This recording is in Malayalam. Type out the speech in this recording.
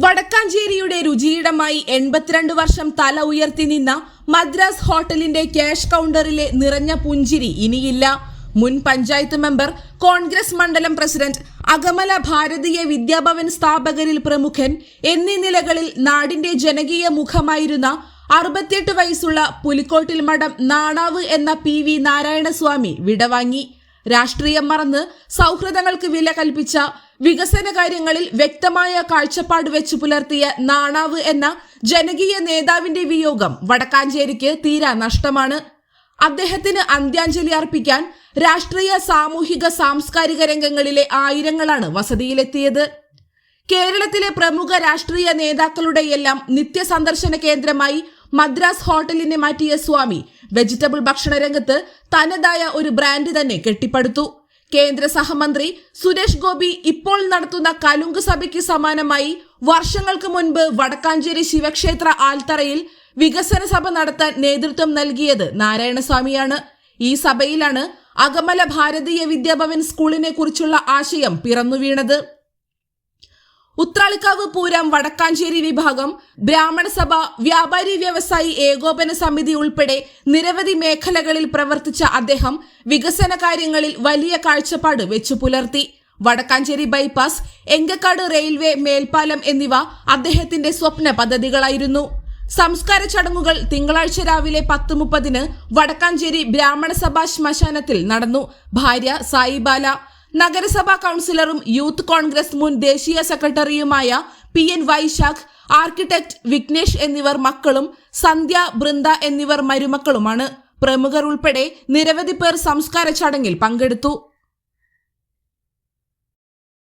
വടക്കാഞ്ചേരിയുടെ രുചിയിടമായി 82 വർഷം തല ഉയർത്തി നിന്ന മദ്രാസ് ഹോട്ടലിന്റെ ക്യാഷ് കൗണ്ടറിലെ നിറഞ്ഞ പുഞ്ചിരി ഇനിയില്ല. മുൻ പഞ്ചായത്ത് മെമ്പർ, കോൺഗ്രസ് മണ്ഡലം പ്രസിഡന്റ്, അകമല ഭാരതീയ വിദ്യാഭവൻ സ്ഥാപകരിൽ പ്രമുഖൻ എന്നീ നിലകളിൽ നാടിന്റെ ജനകീയ മുഖമായിരുന്ന 68 വയസ്സുള്ള പുലിക്കോട്ടിൽ മഠം നാണാവ് എന്ന PV നാരായണസ്വാമി വിടവാങ്ങി. രാഷ്ട്രീയം മറന്ന് സൗഹൃദങ്ങൾക്ക് വില കൽപ്പിച്ച, വികസന കാര്യങ്ങളിൽ വ്യക്തമായ കാഴ്ചപ്പാട് വെച്ചു പുലർത്തിയ നാണാവ് എന്ന ജനകീയ നേതാവിന്റെ വിയോഗം വടക്കാഞ്ചേരിക്ക് തീരാ നഷ്ടമാണ്. അദ്ദേഹത്തിന് അന്ത്യാഞ്ജലി അർപ്പിക്കാൻ രാഷ്ട്രീയ, സാമൂഹിക, സാംസ്കാരിക രംഗങ്ങളിലെ ആയിരങ്ങളാണ് വസതിയിലെത്തിയത്. കേരളത്തിലെ പ്രമുഖ രാഷ്ട്രീയ നേതാക്കളുടെയെല്ലാം നിത്യ സന്ദർശന കേന്ദ്രമായി മദ്രാസ് ഹോട്ടലിനെ മാറ്റിയ സ്വാമി വെജിറ്റബിൾ ഭക്ഷണ രംഗത്ത് തനതായ ഒരു ബ്രാൻഡ് തന്നെ കെട്ടിപ്പടുത്തു. കേന്ദ്ര സഹമന്ത്രി സുരേഷ് ഗോപി ഇപ്പോൾ നടത്തുന്ന കലുങ്ക് സഭയ്ക്ക് സമാനമായി വർഷങ്ങൾക്ക് മുൻപ് വടക്കാഞ്ചേരി ശിവക്ഷേത്ര ആൽത്തറയിൽ വികസന സഭ നടത്താൻ നേതൃത്വം നൽകിയത് നാരായണസ്വാമിയാണ്. ഈ സഭയിലാണ് അകമല ഭാരതീയ വിദ്യാഭവൻ സ്കൂളിനെ കുറിച്ചുള്ള ആശയം പിറന്നുവീണത്. ഉത്രാളിക്കാവ് പൂരം വടക്കാഞ്ചേരി വിഭാഗം, ബ്രാഹ്മണ സഭ, വ്യാപാരി വ്യവസായി ഏകോപന സമിതി ഉൾപ്പെടെ നിരവധി മേഖലകളിൽ പ്രവർത്തിച്ച അദ്ദേഹം വികസന കാര്യങ്ങളിൽ വലിയ കാഴ്ചപ്പാട് വെച്ചു പുലർത്തി. വടക്കാഞ്ചേരി ബൈപ്പാസ്, എങ്കക്കാട് റെയിൽവേ മേൽപ്പാലം എന്നിവ അദ്ദേഹത്തിന്റെ സ്വപ്ന പദ്ധതികളായിരുന്നു. സംസ്കാര ചടങ്ങുകൾ തിങ്കളാഴ്ച രാവിലെ 10:30 വടക്കാഞ്ചേരി ബ്രാഹ്മണ സഭാ ശ്മശാനത്തിൽ നടന്നു. ഭാര്യ സായിബാല, നഗരസഭാ കൌൺസിലറും യൂത്ത് കോൺഗ്രസ് മുൻ ദേശീയ സെക്രട്ടറിയുമായ PN വൈശാഖ്, ആർക്കിടെക്ട് വിഘ്നേഷ് എന്നിവർ മക്കളും, സന്ധ്യ, ബൃന്ദ എന്നിവർ മരുമക്കളുമാണ്. പ്രമുഖർ ഉൾപ്പെടെ നിരവധി പേർ സംസ്കാര ചടങ്ങിൽ പങ്കെടുത്തു.